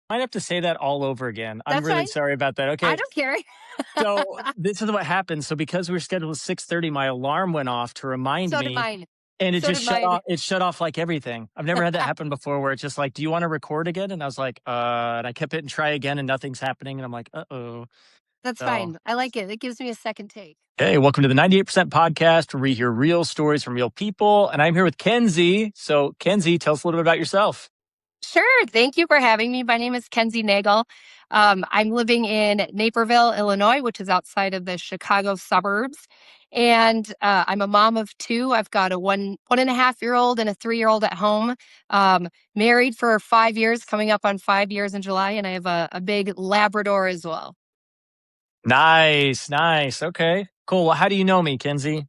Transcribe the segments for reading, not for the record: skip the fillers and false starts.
Might have to say that all over again. I'm That's really fine. sorry about that. I Okay. don't care. So this is what happened. So because we were scheduled at 6:30, my alarm went off to remind So did me, mine. and it So just did shut mine. off. It shut off like everything. I've never had that happen before where it's just like, do you want to record again? And I was like, and I kept hitting try again and nothing's happening. And I'm like, uh-oh. That's So, fine. I like it. It gives me a second take. hey, welcome to the 98% podcast where we hear real stories from real people. And I'm here with Kenzie. So Kenzie, tell us a little bit about yourself. Sure. Thank you for having me. My name is Kenzie Nagle. I'm living in Naperville, Illinois, which is outside of the Chicago suburbs. And I'm a mom of two. I've got a 1.5 year old and a 3 year old at home. Married for 5 years, coming up on 5 years in July. And I have a big Labrador as well. Nice, nice. Okay, cool. Well, how do you know me, Kenzie?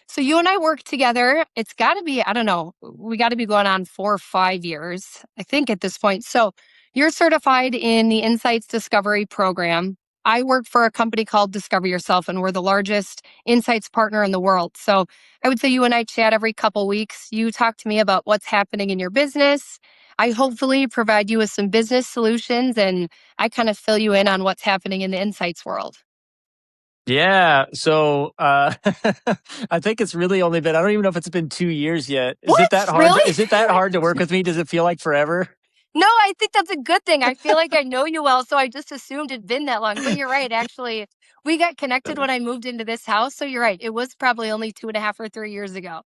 So you and I work together. It's got to be, I don't know, we got to be going on 4 or 5 years, I think, at this point. So you're certified in the Insights Discovery Program. I work for a company called Discover Yourself, and we're the largest insights partner in the world. So I would say you and I chat every couple weeks. You talk to me about what's happening in your business. I hopefully provide you with some business solutions, and I kind of fill you in on what's happening in the insights world. Yeah. So I think it's really only been, I don't even know if it's been 2 years yet. Is it What? that hard? Really? Is it that hard to work with me? Does it feel like forever? No, I think that's a good thing. I feel like I know you well, so I just assumed it'd been that long. But you're right. Actually, we got connected when I moved into this house. So you're right. It was probably only 2.5 or 3 years ago.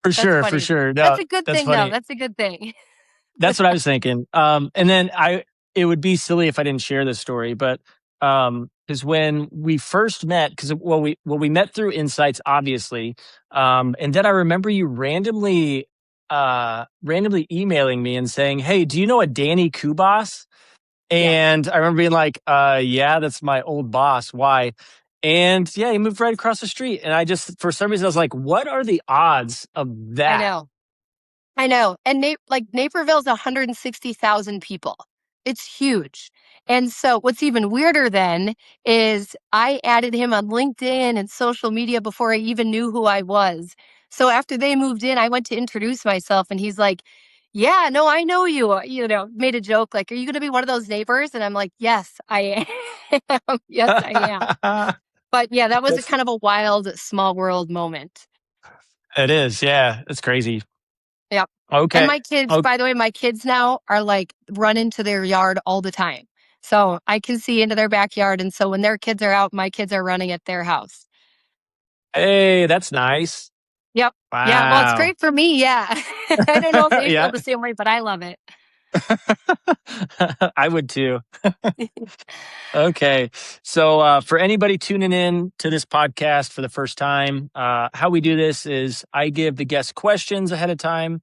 For That's sure, for funny. sure. That's No, a good that's thing, though. funny. That's a good thing. That's what I was thinking. And then it would be silly if I didn't share this story, but because when we first met, because we met through Insights, obviously, and then I remember you randomly emailing me and saying, "Hey, do you know a Danny Kubas?" Yes, And I remember being like, yeah, that's my old boss. Why? And yeah, he moved right across the street. And I just, for some reason, I was like, what are the odds of I that? know. I know. And Naperville's 160,000 people. It's huge. And so what's even weirder then is I added him on LinkedIn and social media before I even knew who I was. So after they moved in, I went to introduce myself and he's like, "Yeah, no, I know you." Made a joke like, "Are you going to be one of those neighbors?" And I'm like, "Yes, I am." Yes, I am. But yeah, that was a That's, kind of a wild small world moment. it is. Yeah. It's crazy. Yep. And Okay. my kids, Oh, by the way, my kids now are like run into their yard all the time. So I can see into their backyard. And so when their kids are out, my kids are running at their house. hey, that's nice. Yep. Yeah. Well, it's Wow. great for me. Yeah. I don't know if they feel Yeah. the same way, but I love it. I would too. Okay. So, for anybody tuning in to this podcast for the first time, how we do this is I give the guests questions ahead of time.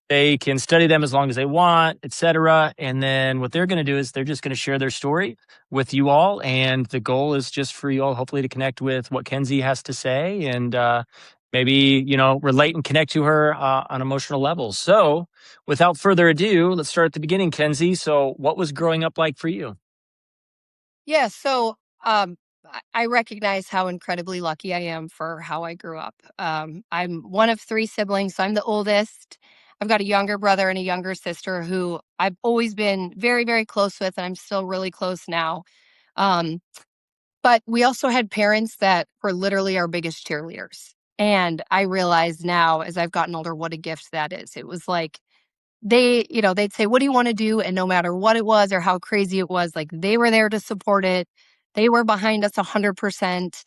They can study them as long as they want, etc. And then what they're going to do is they're just going to share their story with you all. And the goal is just for you all, hopefully, to connect with what Kenzie has to say and maybe, relate and connect to her on emotional levels. So, without further ado, let's start at the beginning, Kenzie. So, what was growing up like for you? Yeah. So I recognize how incredibly lucky I am for how I grew up. I'm one of three siblings, so I'm the oldest. I've got a younger brother and a younger sister who I've always been very, very close with, and I'm still really close now. Um, but we also had parents that were literally our biggest cheerleaders. And I realize now, as I've gotten older, what a gift that is. It was like they'd say, "What do you want to do?" And no matter what it was or how crazy it was, like they were there to support it. They were behind us 100%.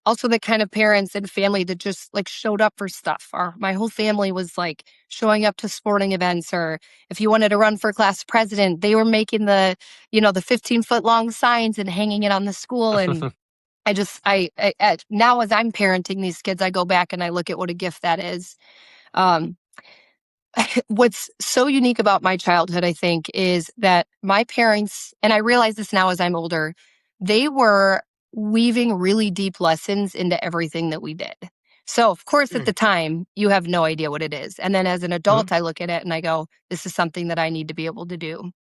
Also the kind of parents and family that just like showed up for stuff. My whole family was like showing up to sporting events, or if you wanted to run for class president, they were making the 15-foot long signs and hanging it on the school. And I just, now as I'm parenting these kids, I go back and I look at what a gift that is. Um, What's so unique about my childhood, I think, is that my parents, and I realize this now as I'm older, they were weaving really deep lessons into everything that we did. So, of course, at Mm, the time, you have no idea what it is. And then as an mhm, adult, I look at it and I go, this is something that I need to be able to do.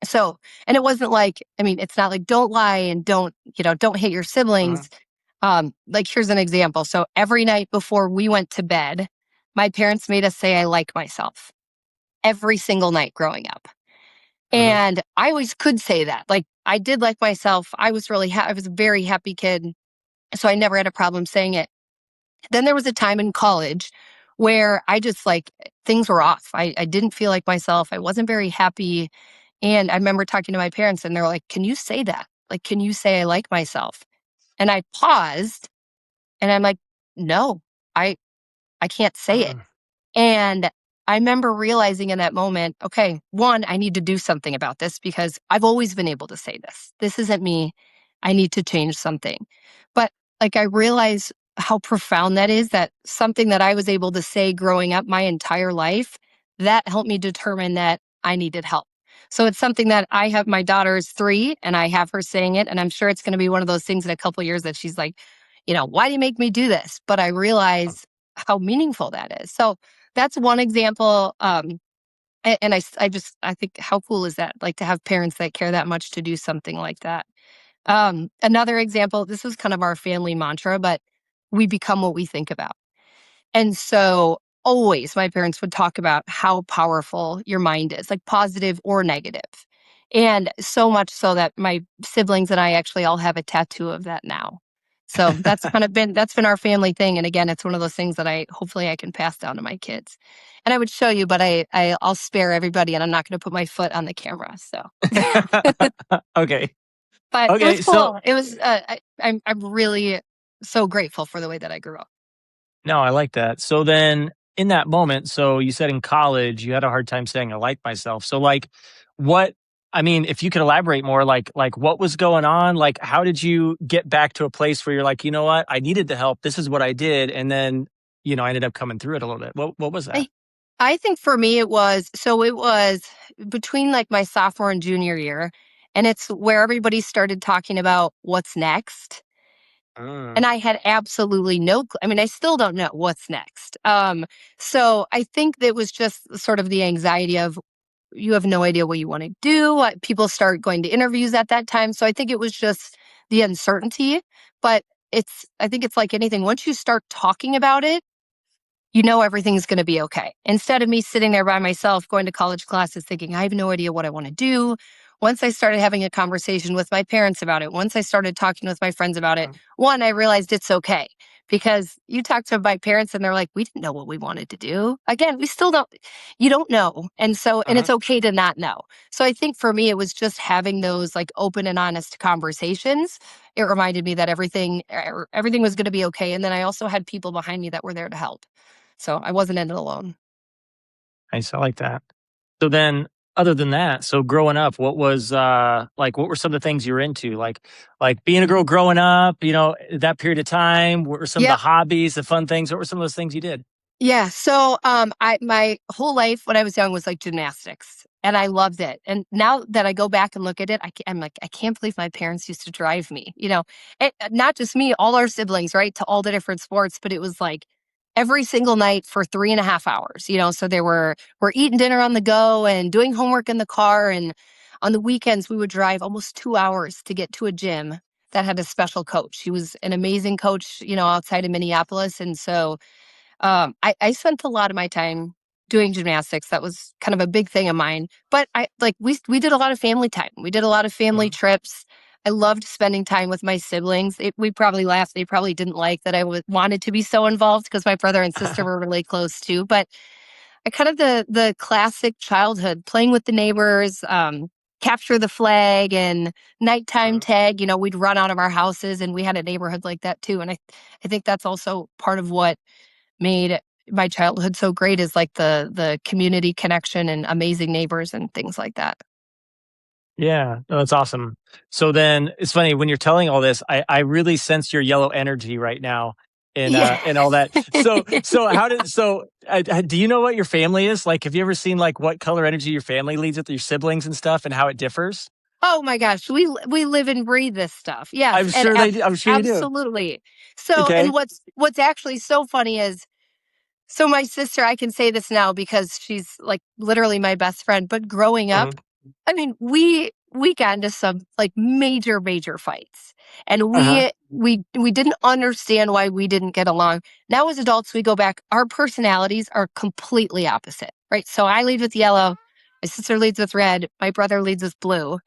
So, and it wasn't like, I mean, it's not like don't lie and don't hate your mhm. siblings. Like, here's an example. So, every night before we went to bed, my parents made us say, I like myself every single night growing up. Hmm. And I always could say that. Like, I did like myself. I was I was a very happy kid. So I never had a problem saying it. Then there was a time in college where I just like things were off. I didn't feel like myself. I wasn't very happy. And I remember talking to my parents and they're like, can you say that? Like, can you say I like myself? And I paused and I'm like, no, I, I can't say it. And I remember realizing in that moment, okay, one, I need to do something about this because I've always been able to say this. This isn't me. I need to change something. But like I realize how profound that is, that something that I was able to say growing up my entire life, that helped me determine that I needed help. So it's something that I have. My daughter is 3 and I have her saying it. And I'm sure it's going to be one of those things in a couple of years that she's like, why do you make me do this? But I realize how meaningful that is. So that's one example. And I think how cool is that? Like to have parents that care that much to do something like that. Another example, this was kind of our family mantra, but we become what we think about. And so always my parents would talk about how powerful your mind is, like positive or negative. And so much so that my siblings and I actually all have a tattoo of that now. So that's been our family thing. And again, it's one of those things that hopefully I can pass down to my kids. And I would show you, but I'll spare everybody and I'm not going to put my foot on the camera. So, Okay. but it was Okay. So cool. It was, I'm really so grateful for the way that I grew up. no, I like that. So then in that moment, so you said in college you had a hard time saying I like myself. So like what I mean, if you could elaborate more, like what was going on? Like how did you get back to a place where you're like, you know what, I needed the help. This is what I did. And then, I ended up coming through it a little bit. What was that? I I think for me it was between like my sophomore and junior year, and it's where everybody started talking about what's next. Mm, And I had absolutely I mean, I still don't know what's next. So I think that was just sort of the anxiety of you have no idea what you want to do. People start going to interviews at that time. So I think it was just the uncertainty. But I think it's like anything. Once you start talking about it, everything's going to be okay. Instead of me sitting there by myself going to college classes thinking, I have no idea what I want to do. Once I started having a conversation with my parents about it, once I started talking with my friends about it, one, I realized it's okay because you talk to my parents and they're like, we didn't know what we wanted to do. Again, we still don't, you don't know. And mhm. it's okay to not know. So I think for me, it was just having those like open and honest conversations. It reminded me that everything was going to be okay. And then I also had people behind me that were there to help. So I wasn't in it alone. Nice. I like that. So then other than that, so growing up, what was like what were some of the things you were into? Like being a girl growing up, that period of time, what were some of the Yep. hobbies, the fun things? What were some of those things you did? Yeah. So I my whole life when I was young was like gymnastics. And I loved it. And now that I go back and look at it, I'm like, I can't believe my parents used to drive me, not just me, all our siblings, right, to all the different sports. But it was like every single night for 3.5 hours, So we're eating dinner on the go and doing homework in the car. And on the weekends, we would drive almost 2 hours to get to a gym that had a special coach. He was an amazing coach, outside of Minneapolis. And so I spent a lot of my time doing gymnastics. That was kind of a big thing of mine. But we did a lot of family time. We did a lot of family Mhm. trips. I loved spending time with my siblings. We probably laughed. They probably didn't like that wanted to be so involved because my brother and sister were really close too. But I kind of the classic childhood, playing with the neighbors, capture the flag and nighttime Mhm. tag. We'd run out of our houses and we had a neighborhood like that too. And I think that's also part of what made my childhood so great is like the community connection and amazing neighbors and things like that. Yeah, no, that's awesome. So then it's funny when you're telling all this, I really sense your yellow energy right now Yeah. and all that. So how did so do you know what your family is? Like have you ever seen like what color energy your family leads with your siblings and stuff and how it differs? Oh my gosh, we live and breathe this stuff. Yes, and I'm sure you do. absolutely. So, and Okay. what's actually so funny is so my sister, I can say this now because she's like literally my best friend, but growing up, Mhm. I mean, we got into some like major fights. And Uh-huh. we didn't understand why we didn't get along. Now as adults we go back, our personalities are completely opposite, right? So I lead with yellow, My sister leads with red. My brother leads with blue.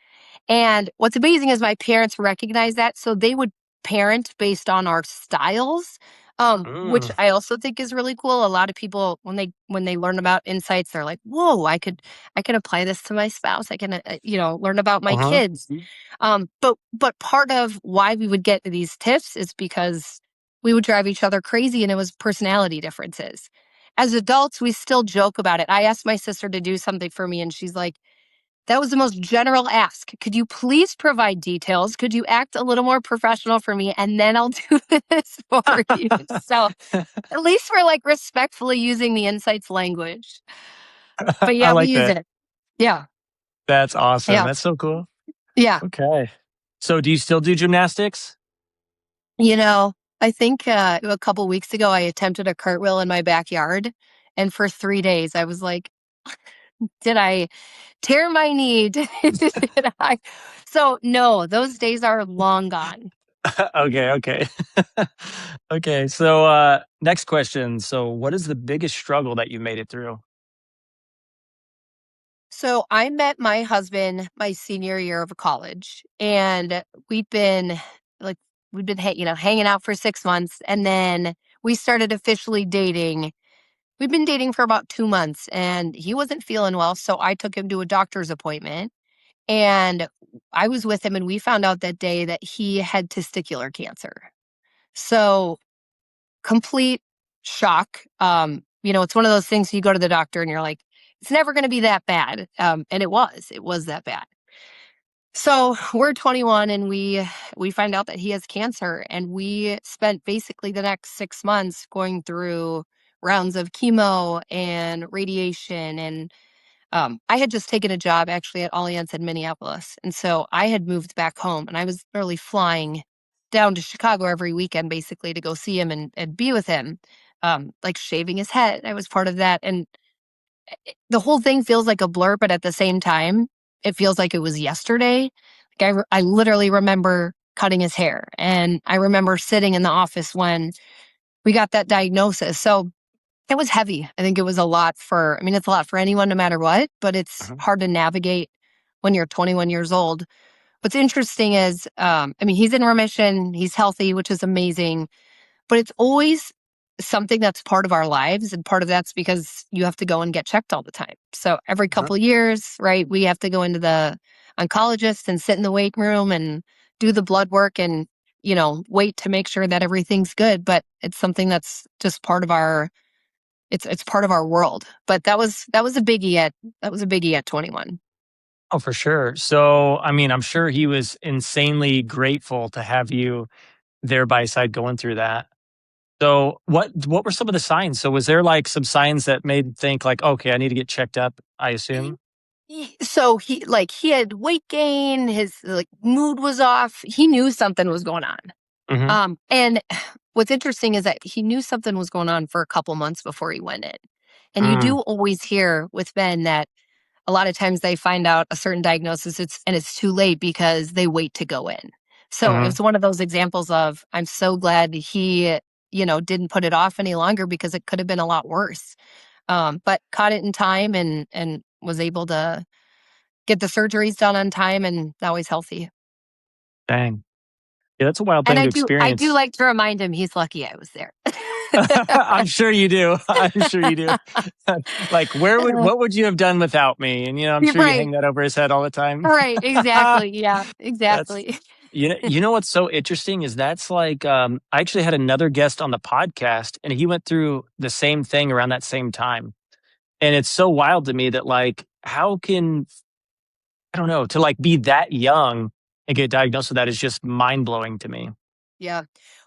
And what's amazing is my parents recognize that, so they would parent based on our styles, which Mm. I also think is really cool. A lot of people, when they learn about insights, they're like, "Whoa, I can apply this to my spouse. I can, learn about my Uh-huh. kids." But part of why we would get these tips is because we would drive each other crazy, and it was personality differences. As adults, we still joke about it. I asked my sister to do something for me, and she's like, that was the most general ask. Could you please provide details? Could you act a little more professional for me? And then I'll do this for you. So at least we're like respectfully using the insights language. But I yeah, we like use that. it. Yeah. That's awesome. Yeah. That's so cool. Yeah. Okay. So do you still do gymnastics? You know, I think a couple weeks ago, I attempted a cartwheel in my backyard. And for 3 days, I was like, did I tear my knee? Did I? So, no, those days are long gone. Okay, okay. Okay. So next question. So what is the biggest struggle that you made it through? So I met my husband my senior year of college, and we'd been like hanging out for 6 months, and then we started officially dating. We'd been dating for about 2 months, and he wasn't feeling well, so I took him to a doctor's appointment, and I was with him, and we found out that day that he had testicular cancer. So complete shock. It's one of those things you go to the doctor and you're like, it's never going to be that bad. And it was that bad. So we're 21 and we find out that he has cancer, and we spent basically the next 6 months going through rounds of chemo and radiation. And I had just taken a job actually at Allianz in Minneapolis. And so I had moved back home, and I was literally flying down to Chicago every weekend basically to go see him and be with him, like shaving his head. I was part of that. And the whole thing feels like a blur, but at the same time, it feels like it was yesterday. I literally remember cutting his hair, and I remember sitting in the office when we got that diagnosis. So it was heavy. I think it was a lot it's a lot for anyone no matter what, but it's Mhm. hard to navigate when you're 21 years old. What's interesting is, he's in remission, he's healthy, which is amazing, but it's always something that's part of our lives. And part of that's because you have to go and get checked all the time. So every Uh-huh. couple years, right, we have to go into the oncologist and sit in the wait room and do the blood work and, wait to make sure that everything's good. But it's something that's just part of it's part of our world. But that was a biggie at 21. Oh, for sure. So, I mean, I'm sure he was insanely grateful to have you there by his side going through that. So, what were some of the signs? So, was there like some signs that made think like, okay, I need to get checked up? I assume. So he had weight gain, his like mood was off. He knew something was going on. Hmm. And what's interesting is that he knew something was going on for a couple months before he went in. And you Mm, do always hear with men that a lot of times they find out a certain diagnosis and it's too late because they wait to go in. So it hmm. was one of those examples of I'm so glad he, didn't put it off any longer because it could have been a lot worse. But caught it in time and was able to get the surgeries done on time, and now he's healthy. Dang. Yeah, that's a wild And thing to I do experience. like to remind him he's lucky I was there. I'm sure you do. I'm sure you do. Like, Uh, what would you have done without me? And I'm you're sure you right. hang that over his head all the time. Right. Exactly. Yeah, That's exactly. you know what's so interesting is that's like I actually had another guest on the podcast and he went through the same thing around that same time. And it's so wild to me that like how can I don't know to like be that young and get diagnosed with that is just mind blowing to me. Yeah.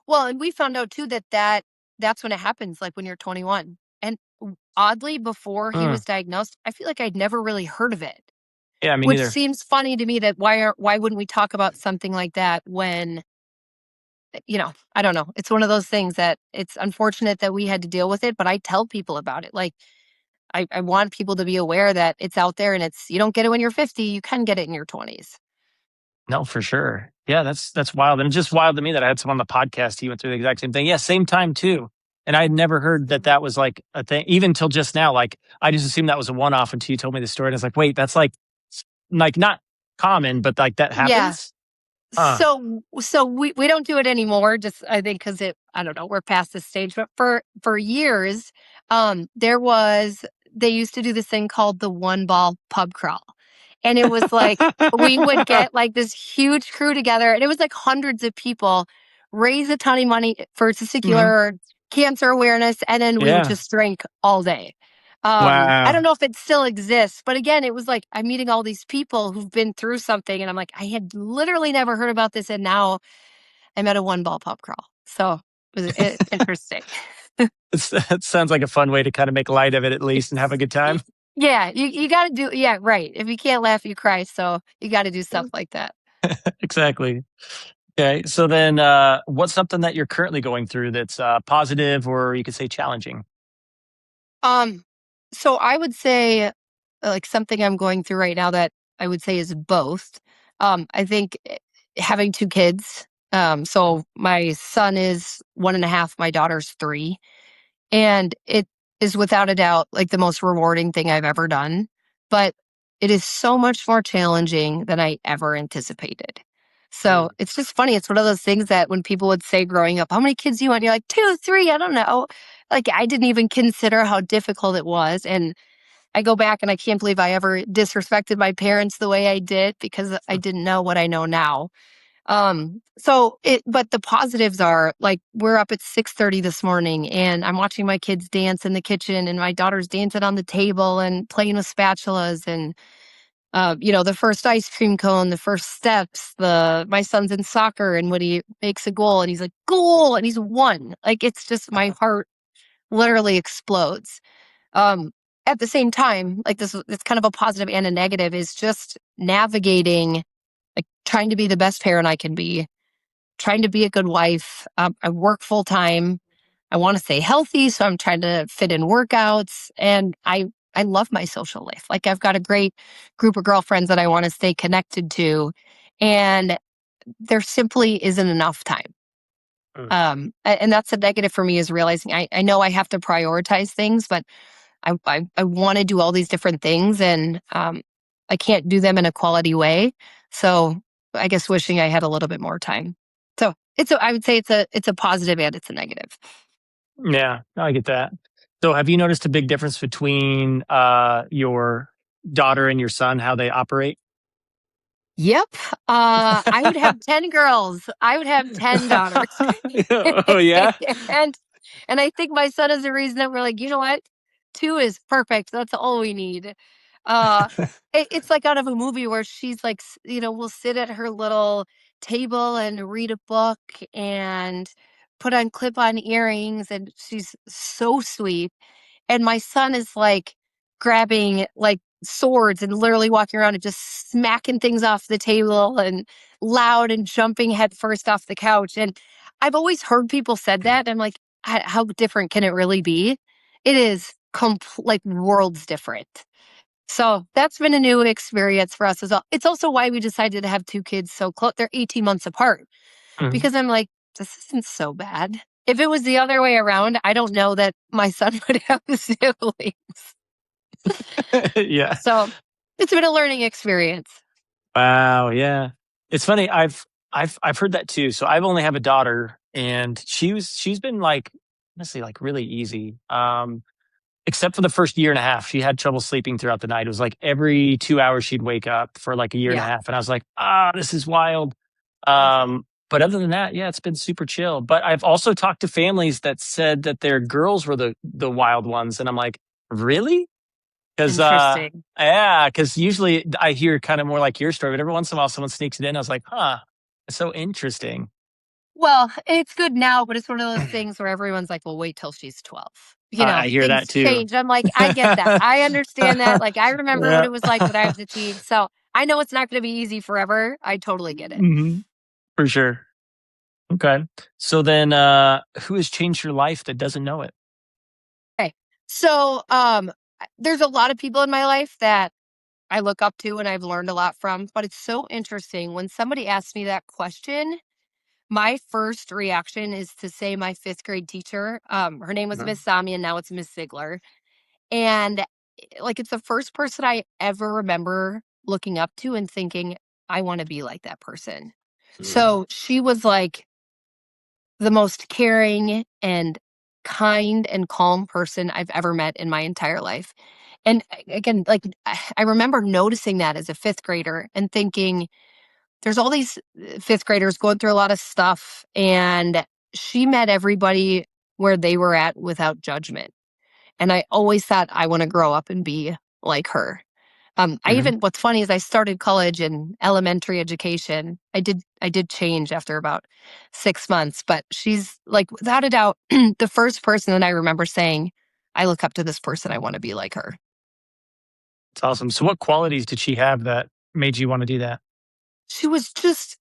Well, and we found out too that's when it happens, like when you're 21. And oddly, before he Mm, was diagnosed, I feel like I'd never really heard of it, yeah, me which neither. seems funny to me that why wouldn't we talk about something like that when I don't know. It's one of those things that it's unfortunate that we had to deal with it, but I tell people about it. Like I want people to be aware that it's out there, and you don't get it when you're 50, you can get it in your 20s. No, for sure. Yeah, that's wild. And it's just wild to me that I had someone on the podcast. He went through the exact same thing. Yeah, same time too. And I had never heard that that was like a thing, even till just now. Like I just assumed that was a one off until you told me the story. And I was like, wait, that's like not common, but like that Yeah. happens. Huh. So we don't do it anymore, just I think because I don't know, we're past this stage. But for years, there was they used to do this thing called the one ball pub crawl. And it was like we would get like this huge crew together, and it was like hundreds of people, raise a ton of money for Hmm. testicular cancer awareness, and then we would Yeah. just drink all day. I don't Wow. know if it still exists, but again, it was like I'm meeting all these people who've been through something, and I'm like, I had literally never heard about this, and now I'm at a one ball pub crawl. So it was interesting. That sounds like a fun way to kind of make light of it at least and have a good time. Yeah, you got to do, yeah, right. If you can't laugh, you cry. So you got to do stuff like that. Exactly. Okay. So then, what's something that you're currently going through that's positive or you could say challenging? Um, so I would say, like something I'm going through right now that I would say is both. I think having two kids. So my son is 1.5, my daughter's 3, and it is without a doubt like the most rewarding thing I've ever done. But it is so much more challenging than I ever anticipated. So Mm. it's just funny. It's one of those things that when people would say growing up, how many kids do you want? You're like, 2, 3, I don't know. Like I didn't even consider how difficult it was. And I go back and I can't believe I ever disrespected my parents the way I did because I didn't know what I know now. But the positives are like we're up at 6:30 this morning and I'm watching my kids dance in the kitchen and my daughter's dancing on the table and playing with spatulas and the first ice cream cone, the first steps, my son's in soccer and when he makes a goal and he's like, goal, and he's won. Like it's just my heart literally explodes. Um, at the same time, like this it's kind of a positive and a negative is just navigating like trying to be the best parent I can be, trying to be a good wife. I work full time. I want to stay healthy, so I'm trying to fit in workouts, and I love my social life. Like I've got a great group of girlfriends that I want to stay connected to, and there simply isn't enough time. Mm. And that's a negative for me is realizing I know I have to prioritize things, but I want to do all these different things, and I can't do them in a quality way. So I guess wishing I had a little bit more time. So I would say it's a positive and it's a negative. Yeah, no, I get that. So have you noticed a big difference between your daughter and your son, how they operate? Yep. I would have 10 girls. I would have 10 daughters. Oh yeah. and and I think my son is the reason that we're like, you know what? 2 is perfect. That's all we need. Uh it's like out of a movie where she's like, we'll sit at her little table and read a book and put on clip-on earrings and she's so sweet. And my son is like grabbing like swords and literally walking around and just smacking things off the table and loud and jumping headfirst off the couch. And I've always heard people said that. I'm like, how different can it really be? It is like worlds different. So that's been a new experience for us as well. It's also why we decided to have two kids so close. They're 18 months apart Mhm. because I'm like, this isn't so bad. If it was the other way around, I don't know that my son would have siblings. Yeah. So it's been a learning experience. Wow. Yeah. It's funny. I've heard that too. So I've only have a daughter, and she's been like honestly like really easy. Except for the first year and a half, she had trouble sleeping throughout the night. It was like every 2 hours she'd wake up for like a year and a Yeah. half, and I was like, this is wild. Mhm. But other than that, yeah, it's been super chill. But I've also talked to families that said that their girls were the wild ones, and I'm like, really? Because Interesting. yeah, because usually I hear kind of more like your story, but every once in a while someone sneaks it in. I was like, huh, it's so interesting. Well, it's good now, but it's one of those things where everyone's like, well, wait till she's 12. I hear Things that too. change. I'm like, I get that. I understand that. Like, I remember what Yeah. it was like when I was a teen. So I know it's not going to be easy forever. I totally get it. Hmm. For sure. Okay. So then, who has changed your life that doesn't know it? Okay. So, there's a lot of people in my life that I look up to and I've learned a lot from, but it's so interesting when somebody asks me that question. my first reaction is to say my fifth grade teacher. Her name was Mhm. Miss Sami, and now it's Miss Ziegler. And like, it's the first person I ever remember looking up to and thinking, I want to be like that person. Mm. So she was like the most caring and kind and calm person I've ever met in my entire life. And again, like, I remember noticing that as a fifth grader and thinking, there's all these fifth graders going through a lot of stuff. And she met everybody where they were at without judgment. And I always thought I want to grow up and be like her. Mhm. What's funny is I started college and elementary education. I did change after about 6 months, but she's like, without a doubt, the first person that I remember saying, I look up to this person. I want to be like her. It's awesome. So what qualities did she have that made you want to do that? She was just,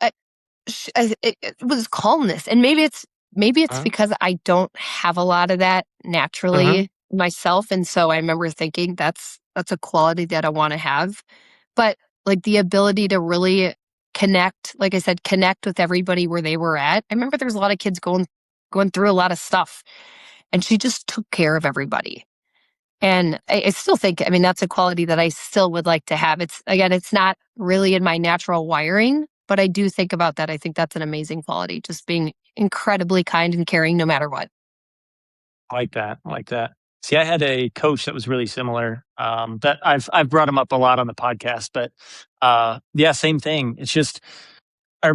it was calmness. And maybe it's Mhm. because I don't have a lot of that Mhm. naturally myself. And so I remember thinking that's a quality that I want to have. But, like, the ability to really connect, like I said, connect with everybody where they were at. I remember there's a lot of kids going through a lot of stuff, and she just took care of everybody. And I still think, I mean, that's a quality that I still would like to have. It's not really in my natural wiring, but I do think about that. I think that's an amazing quality, just being incredibly kind and caring no matter what. I like that. I like that. See, I had a coach that was really similar. That I've brought him up a lot on the podcast, but yeah, same thing. It's just I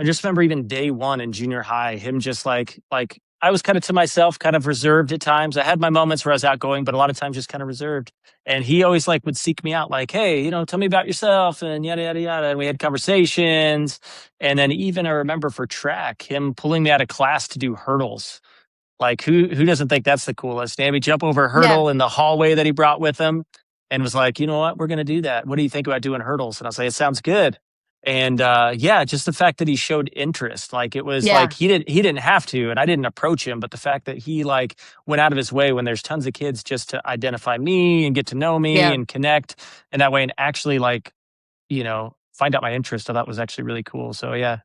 just remember even day one in junior high, him just like I was kind of to myself, kind of reserved at times. I had my moments where I was outgoing, but a lot of times just kind of reserved. And he always like would seek me out, like, hey, tell me about yourself and yada yada yada. And we had conversations. And then even I remember for track, him pulling me out of class to do hurdles. Like who doesn't think that's the coolest? And we jump over a Yeah, hurdle in the hallway that he brought with him and was like, you know what, we're gonna do that. What do you think about doing hurdles? And I'll say, it sounds good. And yeah, just the fact that he showed interest, like it was like yeah, he didn't have to, and I didn't approach him, but the fact that he like went out of his way when there's tons of kids just to identify me and get to know me yeah. and connect and that way and actually like, find out my interest, I thought was actually really cool. So yeah,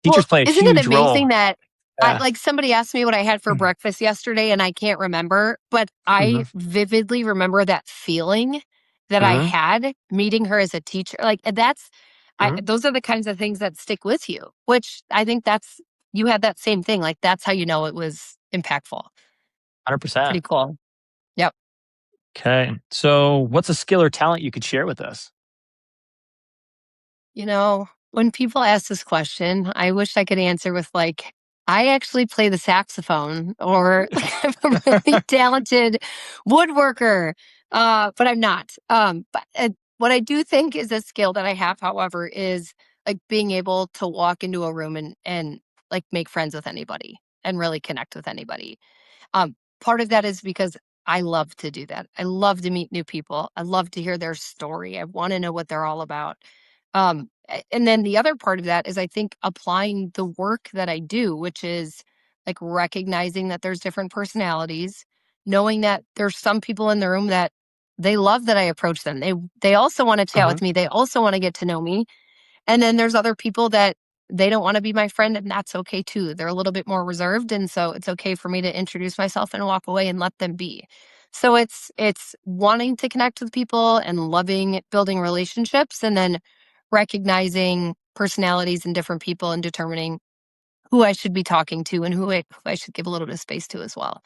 Well, teachers play a isn't it huge role. amazing that Yeah. like, somebody asked me what I had for breakfast yesterday and I can't remember, but Hmm. I vividly remember that feeling that I Hmm. had meeting her as a teacher. Like, Hmm. those are the kinds of things that stick with you, which I think you had that same thing. Like, that's how you know it was impactful. 100%. Pretty cool. Yep. Okay. So, what's a skill or talent you could share with us? When people ask this question, I wish I could answer with, like, I actually play the saxophone, or like, I'm a really talented woodworker, but I'm not. But what I do think is a skill that I have, however, is like being able to walk into a room and like make friends with anybody and really connect with anybody. Part of that is because I love to do that. I love to meet new people. I love to hear their story. I want to know what they're all about. And then the other part of that is I think applying the work that I do, which is like recognizing that there's different personalities, knowing that there's some people in the room that they love that I approach them. They also want to chat Hmm. with me. They also want to get to know me. And then there's other people that they don't want to be my friend, and that's okay too. They're a little bit more reserved, and so it's okay for me to introduce myself and walk away and let them be. So it's wanting to connect with people and loving building relationships, and then recognizing personalities in different people and determining who I should be talking to and who I should give a little bit of space to as well.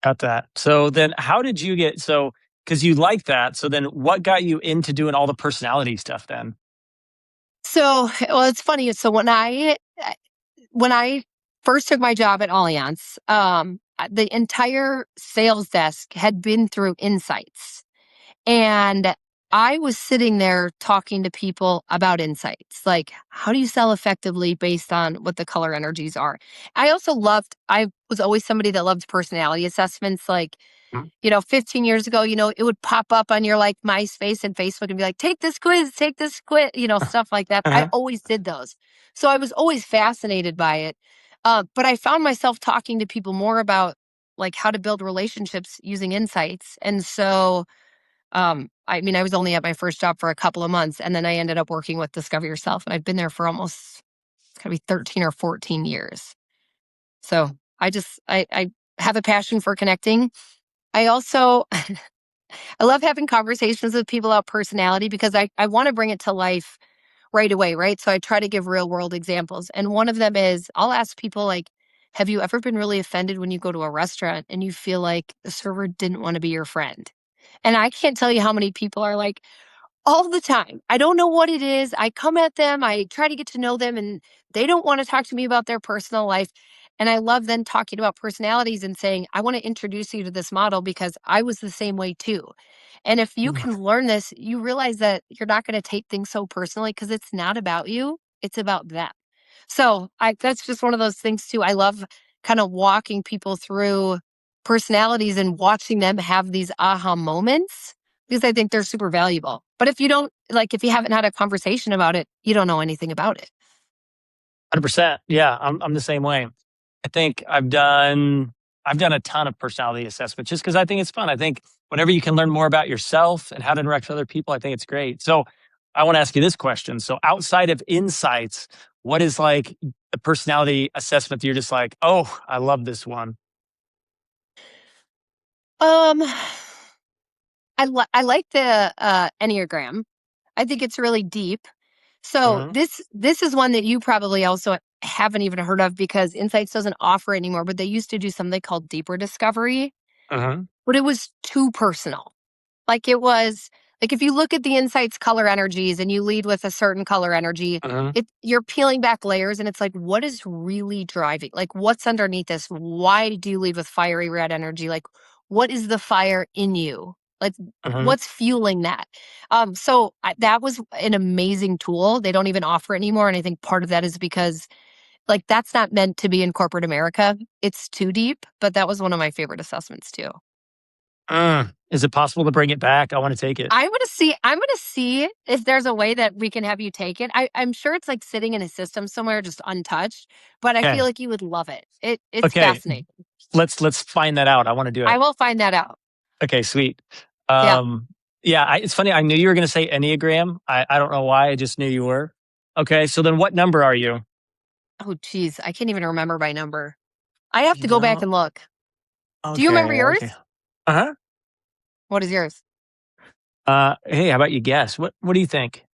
Got that. So then, how did you get so? Because you like that. So then, what got you into doing all the personality stuff then? So, well, it's funny. So when I first took my job at Allianz, the entire sales desk had been through insights. And I was sitting there talking to people about insights. Like, how do you sell effectively based on what the color energies are? I was always somebody that loved personality assessments. Like, Mhm. 15 years ago, it would pop up on your like MySpace and Facebook and be like, take this quiz, stuff like that. I Uh-huh. always did those. So I was always fascinated by it. But I found myself talking to people more about like how to build relationships using insights. And so I mean, I was only at my first job for a couple of months, and then I ended up working with Discover Yourself, and I've been there for almost, it's gonna be 13 or 14 years. So I have a passion for connecting. I also I love having conversations with people about personality because I want to bring it to life right away, right? So I try to give real world examples. And one of them is I'll ask people like, have you ever been really offended when you go to a restaurant and you feel like the server didn't want to be your friend? And I can't tell you how many people are like, all the time. I don't know what it is. I come at them, I try to get to know them, and they don't want to talk to me about their personal life. And I love then talking about personalities and saying, I want to introduce you to this model because I was the same way too. And if you can learn this, you realize that you're not going to take things so personally because it's not about you, it's about them. So that's just one of those things too. I love kind of walking people through personalities and watching them have these aha moments because I think they're super valuable. But if you don't, like, if you haven't had a conversation about it, you don't know anything about it. 100%. Yeah, I'm the same way. I think I've done a ton of personality assessment just because I think it's fun. I think whenever you can learn more about yourself and how to interact with other people, I think it's great. So I want to ask you this question. So outside of insights, what is like a personality assessment that you're just like, oh, I love this one? Um, I like the Enneagram. I think it's really deep. So Hmm. this is one that you probably also haven't even heard of because Insights doesn't offer it anymore. But they used to do something called Deeper Discovery, Hmm. but it was too personal. Like it was like if you look at the Insights color energies and you lead with a certain color energy, Hmm. you're peeling back layers and it's like what is really driving? Like what's underneath this? Why do you lead with fiery red energy? Like what is the fire in you? Like Hmm. what's fueling that? That was an amazing tool. They don't even offer it anymore and I think part of that is because like that's not meant to be in corporate America. It's too deep, but that was one of my favorite assessments too. Is it possible to bring it back? I want to take it. I'm gonna see if there's a way that we can have you take it. I'm sure it's like sitting in a system somewhere just untouched, but I Okay. feel like you would love it. It's Okay. fascinating. Let's find that out. I want to do I it. will find that out. Okay, sweet. Yeah. Yeah, it's funny. I knew you were going to say Enneagram. I don't know why. I just knew you were. Okay, so then what number are you? Oh geez, I can't even remember my number. I have You to go back don't? and look. Do you remember Okay, yours? okay. Uh-huh. What is yours? Hey, how about you guess? What do you think?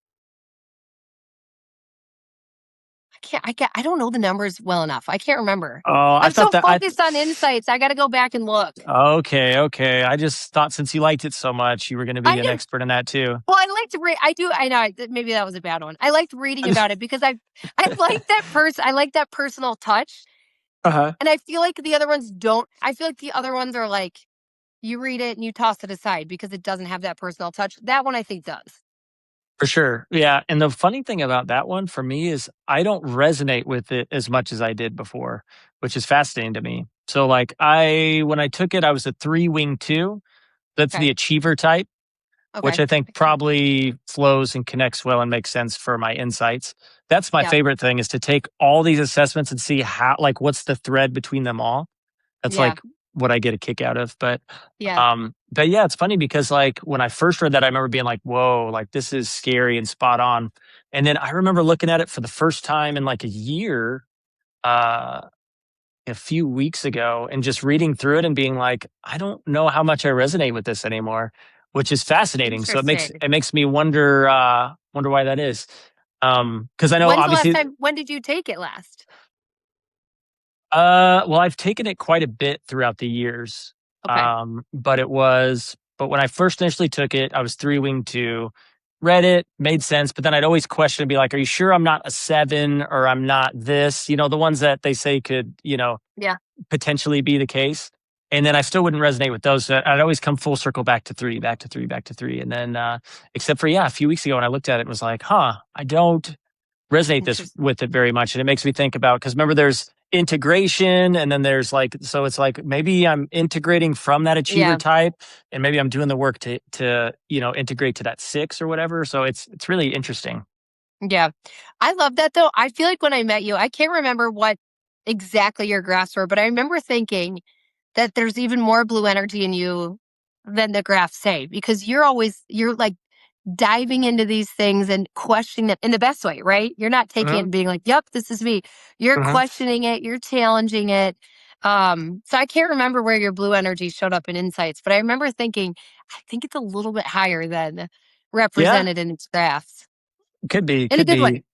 I don't know the numbers well enough. I can't remember. Oh, I I'm thought so that focused on insights. I got to go back and look. okay, okay. I just thought since you liked it so much, you were going to I be an did. expert in that too. Well, I like to read. I do. I know. Maybe that was a bad one. I liked reading about it because I like that person. I like that personal touch, Uh-huh. and I feel like the other ones don't. I feel like the other ones are like you read it and you toss it aside because it doesn't have that personal touch. That one I think does. For sure. Yeah. And the funny thing about that one for me is I don't resonate with it as much as I did before, which is fascinating to me. So like when I took it, I was a 3 wing 2. That's the Okay. achiever type, which Okay. I think probably flows and connects well and makes sense for my insights. That's my Yep. favorite thing is to take all these assessments and see how like what's the thread between them all. That's Yeah. like what I get a kick out of. Yeah. But yeah, it's funny because like when I first read that, I remember being like, whoa, like this is scary and spot on. And then I remember looking at it for the first time in like a year, uh, a few weeks ago, and just reading through it and being like, I don't know how much I resonate with this anymore, which is fascinating. So it makes Interesting. it makes me wonder why that is. Because I know When's the last obviously time? When did you take it last? Well, I've taken it quite a bit throughout the years. Okay. But when I first initially took it, I was 3 wing 2, read it, made sense, but then I'd always question and be like, are you sure I'm not a 7 or I'm not this? The ones that they say could, Yeah. potentially be the case. And then I still wouldn't resonate with those. So I'd always come full circle back to 3, back to 3, back to 3. And then, except for, yeah, a few weeks ago when I looked at it, it was like, I don't resonate this Interesting. with it very much. And it makes me think about, because remember there's integration and then there's like, so it's like maybe I'm integrating from that achiever Yeah. type and maybe I'm doing the work to integrate to that 6 or whatever. So it's really interesting. Yeah. I love that though. I feel like when I met you, I can't remember what exactly your graphs were, but I remember thinking that there's even more blue energy in you than the graphs say, because you're like diving into these things and questioning it in the best way, right? You're not taking it Mhm. and being like, yep, this is me. You're Mhm. questioning it, you're challenging it. So I can't remember where your blue energy showed up in insights, but I remember thinking, I think it's a little bit higher than Yeah, represented in its graphs could be, in a could good way. be.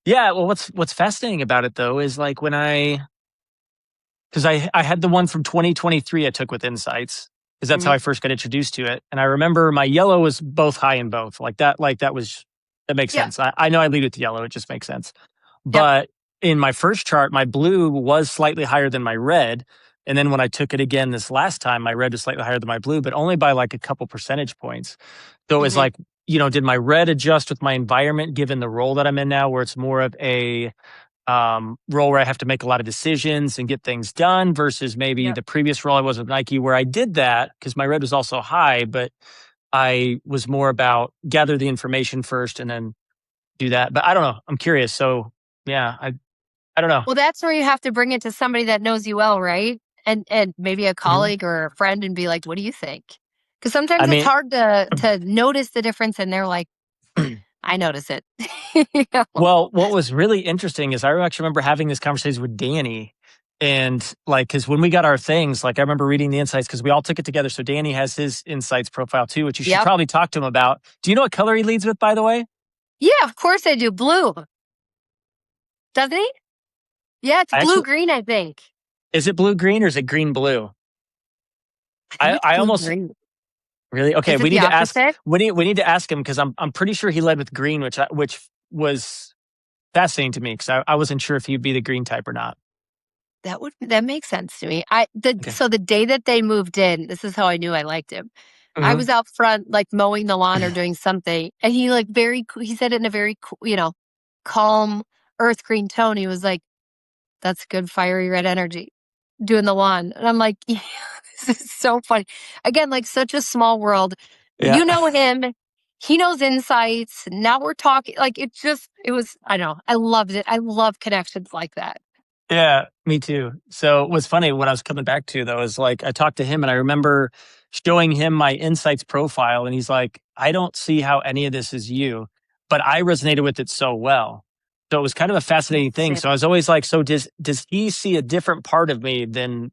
Yeah, well, what's fascinating about it though is like when because I had the one from 2023 I took with insights because that's how Hmm. I first got introduced to it, and I remember my yellow was both high in both, like that was that makes Yeah. sense. I know I lead with yellow, it just makes sense. Yep. But in my first chart, my blue was slightly higher than my red, and then when I took it again this last time, my red was slightly higher than my blue, but only by like a couple percentage points. So it was Hmm. like, did my red adjust with my environment given the role that I'm in now, where it's more of a role where I have to make a lot of decisions and get things done versus maybe Yep. the previous role I was with Nike where I did that because my red was also high, but I was more about gather the information first and then do that. But I don't know. I'm curious. So yeah, I don't know. Well, that's where you have to bring it to somebody that knows you well, right? And maybe a Mhm. colleague or a friend and be like, "What do you think?" Because I sometimes it's mean, hard to notice the difference, and they're like, "I notice it." You know? well, what was really interesting is I actually remember having this conversation with Danny. And like, because when we got our things, like I remember reading the insights because we all took it together. So Danny has his insights profile too, which you should Yep. probably talk to him about. Do you know what color he leads with, by the way? Yeah, of course I do. Blue, doesn't he? Yeah, it's I blue actually, green, I think. is it blue green or is it green blue? I think it's I blue almost green. really okay. Is it We the need to ask. opposite? We need to ask him because I'm pretty sure he led with green, which was fascinating to me because I wasn't sure if he'd be the green type or not. That makes sense to me. Okay. So the day that they moved in, this is how I knew I liked him. I Hmm. was out front, like mowing the lawn or doing something, and he like he said it in a very calm earth green tone. He was like, "That's good fiery red energy doing the lawn," and I'm like, "Yeah, this is so funny." Again, like such a small world. Yeah. You know him. He knows insights. Now we're talking. Like it was. I know. I loved it. I love connections like that. Yeah, me too. So what's funny, what I was coming back to though is like I talked to him and I remember showing him my insights profile and he's like, I don't see how any of this is you, but I resonated with it so well. So it was kind of a fascinating thing. So I was always like, so does he see a different part of me than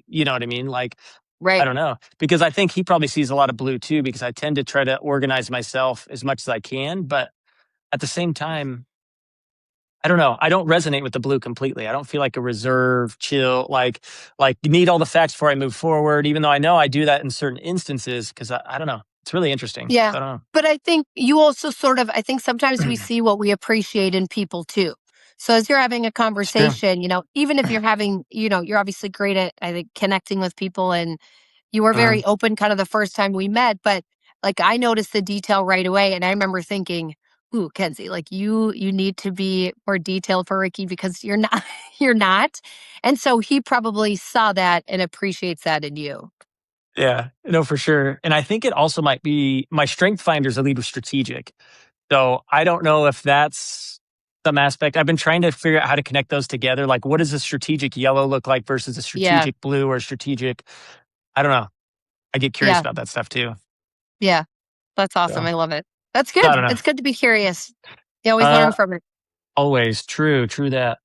you know what I mean? Like, I Right. don't know. Because I think he probably sees a lot of blue too, because I tend to try to organize myself as much as I can. But at the same time, I don't know. I don't resonate with the blue completely. I don't feel like a reserve, chill, like you need all the facts before I move forward. Even though I know I do that in certain instances, because I don't know. It's really interesting. Yeah. So I don't But I think you also I think sometimes we know. see what we appreciate in people too. So as you're having a It's true. conversation, even if you're having, you're obviously great at, I think, connecting with people, and you were Uh-huh. very open kind of the first time we met, but like I noticed the detail right away. And I remember thinking, ooh, Kenzie, like you need to be more detailed for Ricky because you're not, you're not. And so he probably saw that and appreciates that in you. Yeah, no, for sure. And I think it also might be my strength finders. I lead with strategic. So I don't know if that's some aspect. I've been trying to figure out how to connect those together. Like, what does a strategic yellow look like versus a Yeah. strategic blue or strategic? I don't know. I get curious Yeah. about that stuff too. Yeah. That's awesome. So I love it. That's I good. don't know. It's good to be curious. You always learn Uh, from it. Always true that.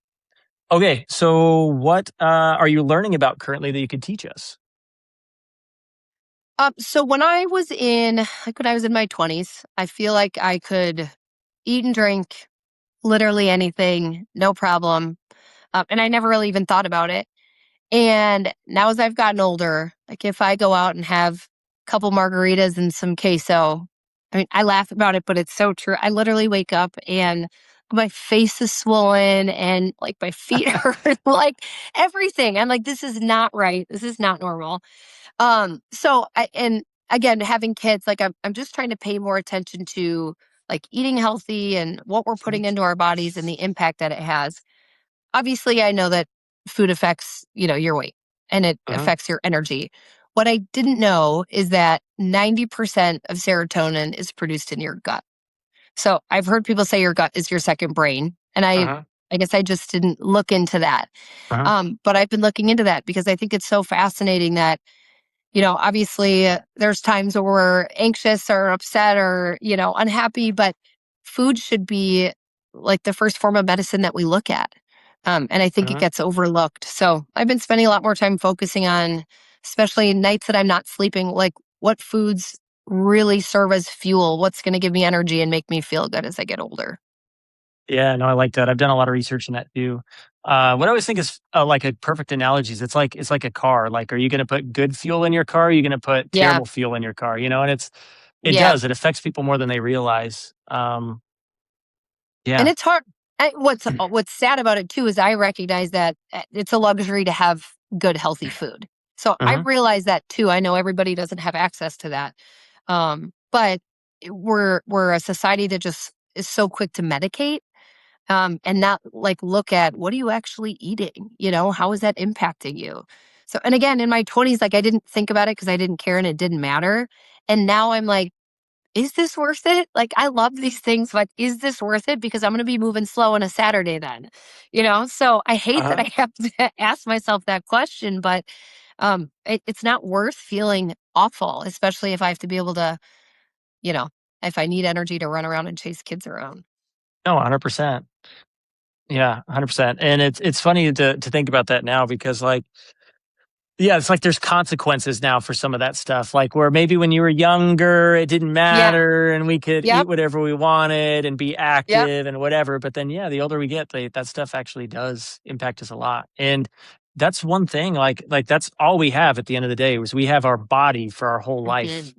Okay, so what are you learning about currently that you could teach us? So when I was in my 20s, I feel like I could eat and drink literally anything, no problem. And I never really even thought about it. And now as I've gotten older, like if I go out and have a couple margaritas and some queso, I mean, I laugh about it, but it's so true. I literally wake up and my face is swollen and like my feet hurt, like everything. I'm like, this is not right. This is not normal. And again, having kids, like I'm just trying to pay more attention to like eating healthy and what we're putting Sweet. into our bodies and the impact that it has. Obviously, I know that food affects, your weight and it Uh-huh. affects your energy. What I didn't know is that 90% of serotonin is produced in your gut. So I've heard people say your gut is your second brain. And Uh-huh. I guess I just didn't look into that. Uh-huh. But I've been looking into that because I think it's so fascinating that Obviously, there's times where we're anxious or upset or, unhappy, but food should be like the first form of medicine that we look at. And I think it Mhm. gets overlooked. So I've been spending a lot more time focusing on, especially nights that I'm not sleeping, like what foods really serve as fuel, what's going to give me energy and make me feel good as I get older. Yeah, no, I like that. I've done a lot of research in that too. What I always think is like a perfect analogy is it's like a car. Like, are you going to put good fuel in your car? Or are you going to put Yeah. terrible fuel in your car? And it Yeah. does. It affects people more than they realize. And Yeah. it's hard. What's sad about it too is I recognize that it's a luxury to have good, healthy food. So I Hmm. realize that too. I know everybody doesn't have access to that, but we're a society that just is so quick to medicate, and not like look at what are you actually eating. How is that impacting you? So, and again, in my 20s, like I didn't think about it because I didn't care and it didn't matter, and now I'm like, is this worth it? Like, I love these things, but is this worth it? Because I'm going to be moving slow on a Saturday then, So I hate that Uh-huh. I have to ask myself that question, but it's not worth feeling awful, especially if I have to be able to, you know, if I need energy to run around and chase kids around. No, 100%. Yeah, 100%. And it's funny to think about that now because yeah, it's like there's consequences now for some of that stuff. Like where maybe when you were younger, it didn't Yeah. matter and we could eat Yep. whatever we wanted and be Yep. active and whatever. But then, yeah, the older we get, that stuff actually does impact us a lot. And that's one thing. Like that's all we have at the end of the day was we have our body for our whole life. Mhm.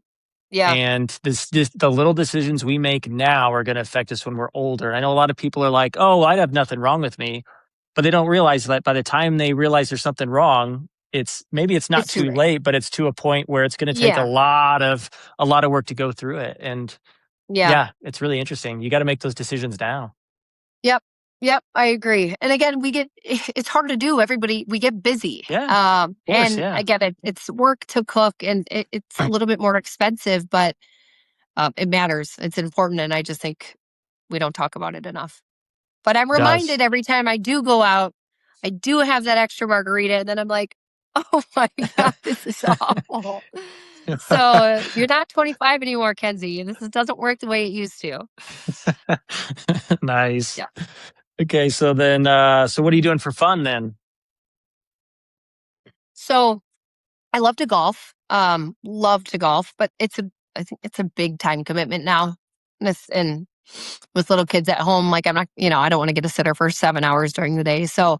Yeah. And the little decisions we make now are going to affect us when we're older. I know a lot of people are like, "Oh, I have nothing wrong with me," but they don't realize that by the time they realize there's something wrong, it's not It's too too late. late, but it's to a point where it's going to take a Yeah. lot of a lot of work to go through it. And Yeah. yeah, it's really interesting. You got to make those decisions now. Yep. Yep. I agree. And again, it's hard to do. We get busy. Yeah, of course. And Yeah, again, it's work to cook and it's a little bit more expensive, but it matters. It's important. And I just think we don't talk about it enough. But I'm does. reminded every time I do go out, I do have that extra margarita. And then I'm like, oh my God, this is awful. So you're not 25 anymore, Kenzie. Doesn't work the way it used to. Nice. Yeah. Okay, so then, so what are you doing for fun then? So I love to golf. Love to golf, but I think it's a big time commitment now. And with little kids at home, like I'm not, I don't want to get a sitter for 7 hours during the day. So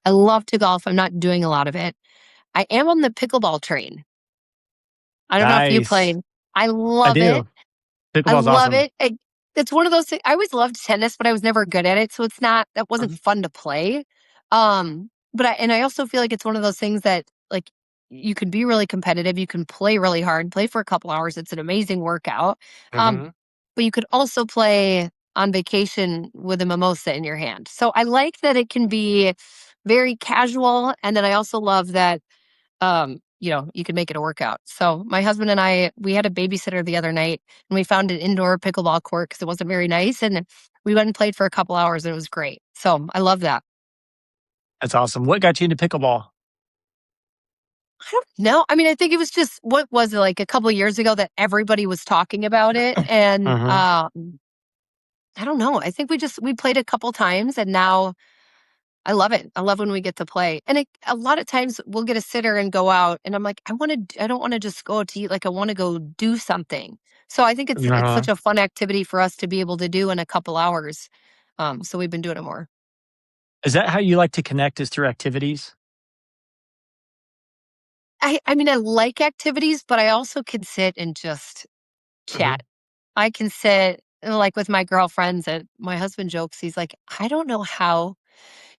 I love to golf. I'm not doing a lot of it. I am on the pickleball train. I don't know if you Nice. played. I I love it. do. I Pickleball's love awesome. it. It's one of those things. I always loved tennis, but I was never good at it. So that wasn't Mhm. fun to play. But I also feel like it's one of those things that like you can be really competitive. You can play really hard, play for a couple hours. It's an amazing workout. Um, Mhm. but you could also play on vacation with a mimosa in your hand. So I like that it can be very casual. And then I also love that you can make it a workout. So my husband and I, we had a babysitter the other night and we found an indoor pickleball court because it wasn't very nice. And we went and played for a couple hours and it was great. So I love that. That's awesome. What got you into pickleball? I don't know. I mean, I think it was just what was it like a couple years ago that everybody was talking about it. And Mhm. I don't know. I think we played a couple times and now I love it. I love when we get to play. And a lot of times we'll get a sitter and go out and I'm like, I don't want to just go to eat. Like I want to go do something. So I think it's Uh-huh. such a fun activity for us to be able to do in a couple hours. So we've been doing it more. Is that how you like to connect is through activities? I mean, I like activities, but I also can sit and just chat. Mhm. I can sit like with my girlfriends and my husband jokes. He's like, I don't know how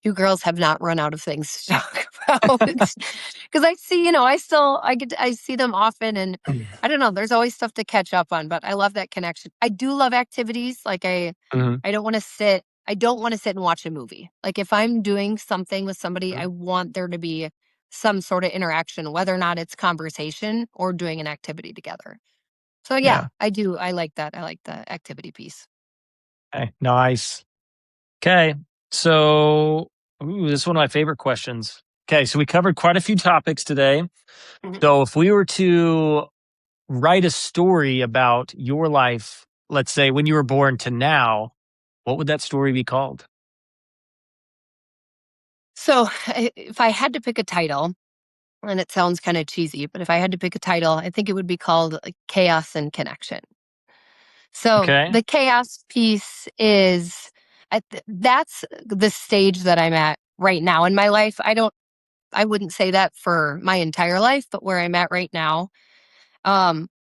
you girls have not run out of things to talk about. Because I see, I see them often and I don't know, there's always stuff to catch up on, but I love that connection. I do love activities. Like Mhm. I don't want to sit and watch a movie. Like if I'm doing something with somebody, I Mhm. want there to be some sort of interaction, whether or not it's conversation or doing an activity together. So yeah, Yeah. I do. I like that. I like the activity piece. Okay. Nice. Okay. So, ooh, this is one of my favorite questions. Okay, so we covered quite a few topics today. Mhm. So if we were to write a story about your life, let's say when you were born to now, what would that story be called? So, if I had to pick a title, and it sounds kind of cheesy, but if I had to pick a title, I think it would be called Chaos and Connection. So, Okay. the chaos piece is that's the stage that I'm at right now in my life. I wouldn't say that for my entire life, but where I'm at right now,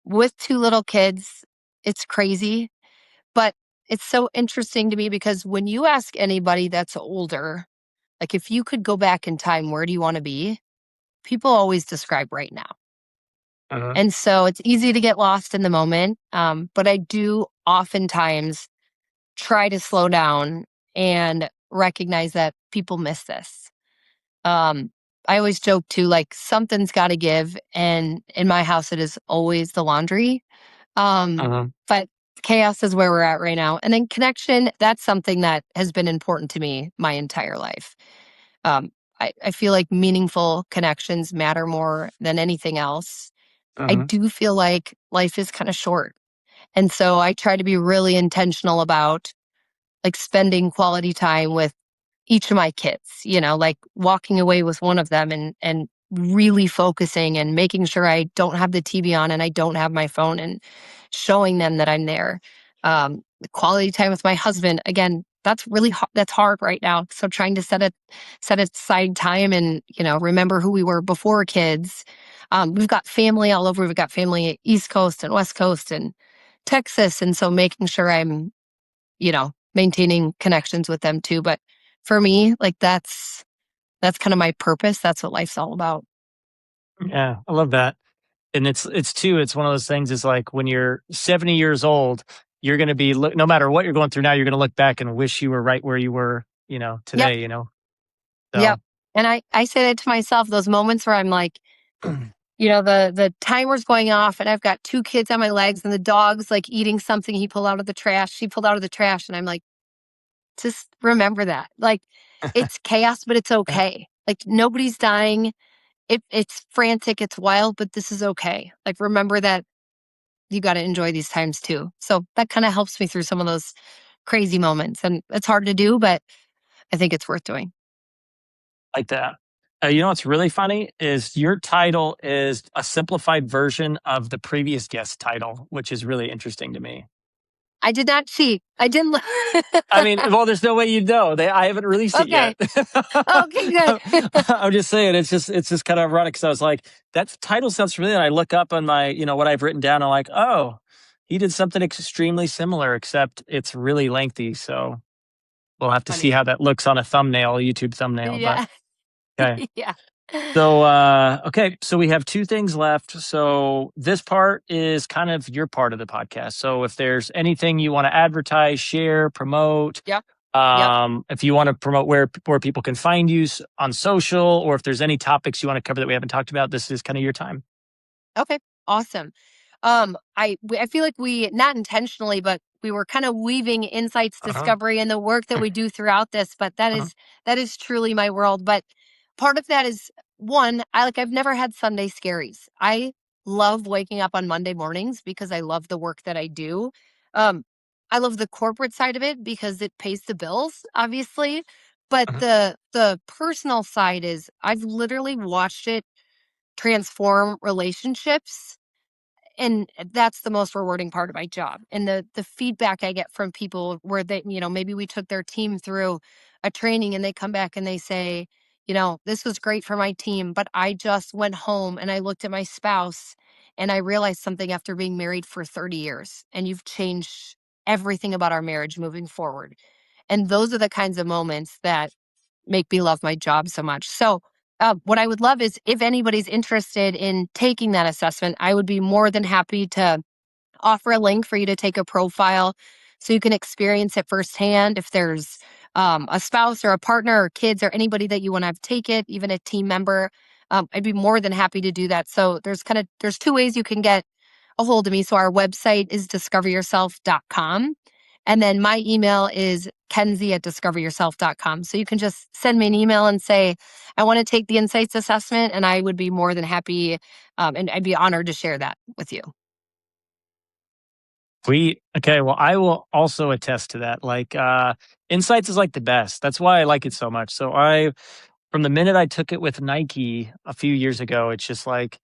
with two little kids, it's crazy, but it's so interesting to me because when you ask anybody that's older, like if you could go back in time, where do you want to be? People always describe right now. Uh-huh. And so it's easy to get lost in the moment. But I do oftentimes try to slow down and recognize that people miss this. Um, I always joke too, like something's got to give. And in my house, it is always the laundry. Um, Uh-huh. but chaos is where we're at right now. And then connection, that's something that has been important to me my entire life. Um, I feel like meaningful connections matter more than anything else. I Uh-huh. do feel like life is kind of short. And so I try to be really intentional about like spending quality time with each of my kids, like walking away with one of them and really focusing and making sure I don't have the TV on and I don't have my phone and showing them that I'm there. The quality time with my husband, again, that's really that's hard right now. So trying to set aside time and remember who we were before kids. We've got family all over. We've got family East Coast and West Coast and Texas, and so making sure I'm maintaining connections with them too. But for me, like that's kind of my purpose. That's what life's all about. Yeah, I love that. And it's one of those things is like when you're 70 years old, you're going to be no matter what you're going through now, you're going to look back and wish you were right where you were, Yep. today. So Yep. And I say that to myself, those moments where I'm like, the timer's going off and I've got two kids on my legs and the dog's like eating something he pulled out of the trash. She pulled out of the trash. And I'm like, just remember that. Like it's chaos, but it's okay. Like nobody's dying. It's frantic, it's wild, but this is okay. Like remember that you got to enjoy these times too. So that kind of helps me through some of those crazy moments. And it's hard to do, but I think it's worth doing. like that. You know what's really funny is your title is a simplified version of the previous guest title, which is really interesting to me. I did not cheat. I didn't. I mean, well, there's no way you'd know. I haven't released it Okay. yet. Okay, good. I'm just saying, it's just kind of ironic because I was like, that title sounds familiar. And I look up on my, what I've written down. I'm like, oh, he did something extremely similar, except it's really lengthy. So we'll have to see Funny. how that looks on a thumbnail, a YouTube thumbnail. But Yeah. okay. Yeah. So, okay, so we have two things left. So this part is kind of your part of the podcast. So if there's anything you want to advertise, share, promote, Yep. Yep. if you want to promote where people can find you on social, or if there's any topics you want to cover that we haven't talked about, this is kind of your time. Okay, awesome. I feel like we not intentionally, but we were kind of weaving insights, Uh-huh. discovery, and the work that we do throughout this. But Uh-huh. that is truly my world. But part of that is one, I've never had Sunday scaries. I love waking up on Monday mornings because I love the work that I do. Um, I love the corporate side of it because it pays the bills, obviously. But Uh-huh. the personal side is I've literally watched it transform relationships, and that's the most rewarding part of my job. And the feedback I get from people where they, maybe we took their team through a training and they come back and they say, this was great for my team, but I just went home and I looked at my spouse and I realized something after being married for 30 years and you've changed everything about our marriage moving forward. And those are the kinds of moments that make me love my job so much. So, what I would love is if anybody's interested in taking that assessment, I would be more than happy to offer a link for you to take a profile so you can experience it firsthand. If there's a spouse or a partner or kids or anybody that you want to have take it, even a team member, I'd be more than happy to do that. So there's two ways you can get a hold of me. So our website is discoveryourself.com. And then my email is Kenzie@discoveryourself.com. So you can just send me an email and say, I want to take the insights assessment, and I would be more than happy, and I'd be honored to share that with you. Okay, well, I will also attest to that. Like, insights is like the best. That's why I like it so much. So from the minute I took it with Nike a few years ago, it's just like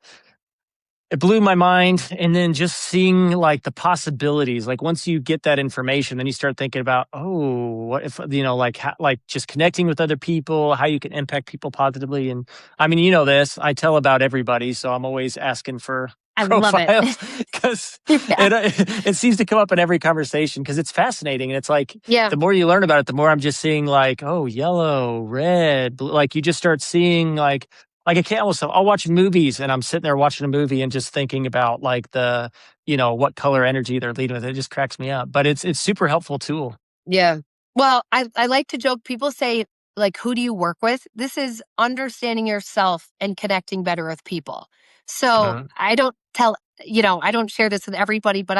it blew my mind. And then just seeing like the possibilities, like once you get that information, then you start thinking about, oh, what if, like, like just connecting with other people, how you can impact people positively. And I mean, this, I tell about everybody. So I'm always asking for I love it. profiles because Yeah. it seems to come up in every conversation because it's fascinating. And it's like, Yeah. the more you learn about it, the more I'm just seeing like, oh, yellow, red, blue. Like you just start seeing like I can't almost, I'll watch movies and I'm sitting there watching a movie and just thinking about like what color energy they're leading with. It just cracks me up, but it's super helpful tool. Yeah. Well, I like to joke. People say, like, who do you work with? This is understanding yourself and connecting better with people. So Mhm. I don't I don't share this with everybody, but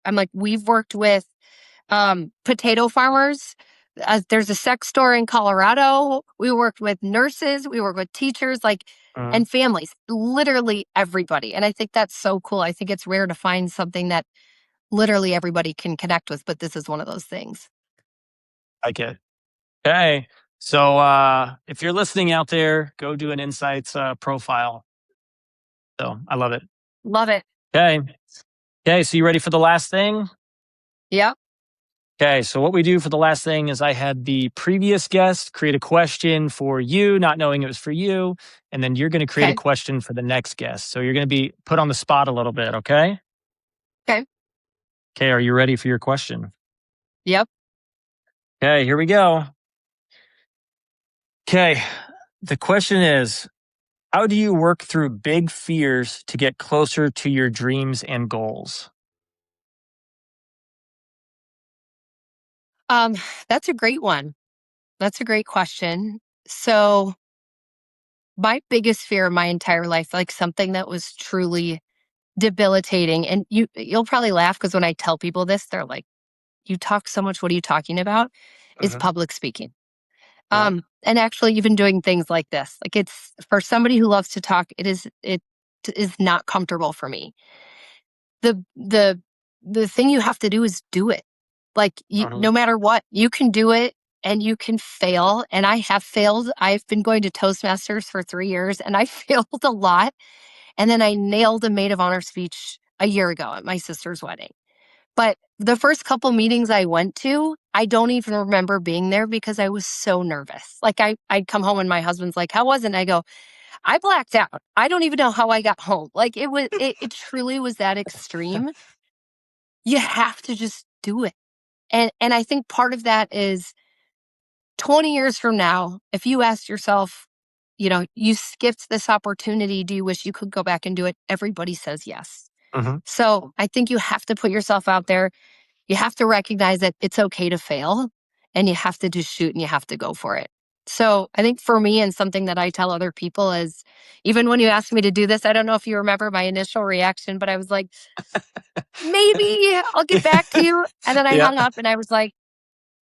I'm like, we've worked with potato farmers. There's a sex store in Colorado. We worked with nurses. We work with teachers, like, Mhm. and families, literally everybody. And I think that's so cool. I think it's rare to find something that literally everybody can connect with, but this is one of those things. I get it. Okay. So if you're listening out there, go do an insights profile. So I love it. Love it. Okay. Okay. So you ready for the last thing? Yep. Okay, so what we do for the last thing is I had the previous guest create a question for you, not knowing it was for you, and then you're going to create a Okay. question for the next guest. So you're going to be put on the spot a little bit, okay? Okay. Okay, are you ready for your question? Yep. Okay, here we go. Okay, the question is, how do you work through big fears to get closer to your dreams and goals? Um, that's a great one. That's a great question. So my biggest fear of my entire life, like something that was truly debilitating, and you'll probably laugh because when I tell people this, they're like, "You talk so much. What are you talking about?" Is Mhm. public speaking. Mhm. And actually even doing things like this. Like, it's for somebody who loves to talk, it is not comfortable for me. The the the thing you have to do is do it. Like, no Mhm. matter what, you can do it and you can fail. And I have failed. I've been going to Toastmasters for 3 years and I failed a lot. And then I nailed a maid of honor speech a year ago at my sister's wedding. But the first couple meetings I went to, I don't even remember being there because I was so nervous. Like, I'd come home and my husband's like, "How was it?" And I go, "I blacked out. I don't even know how I got home." Like, it truly was that extreme. You have to just do it. And I think part of that is 20 years from now, if you ask yourself, you skipped this opportunity, do you wish you could go back and do it? Everybody says yes. Mhm. So I think you have to put yourself out there. You have to recognize that it's okay to fail, and you have to just shoot and you have to go for it. So I think for me, and something that I tell other people is, even when you asked me to do this, I don't know if you remember my initial reaction, but I was like, maybe I'll get back to you. And then I Yeah. hung up and I was like,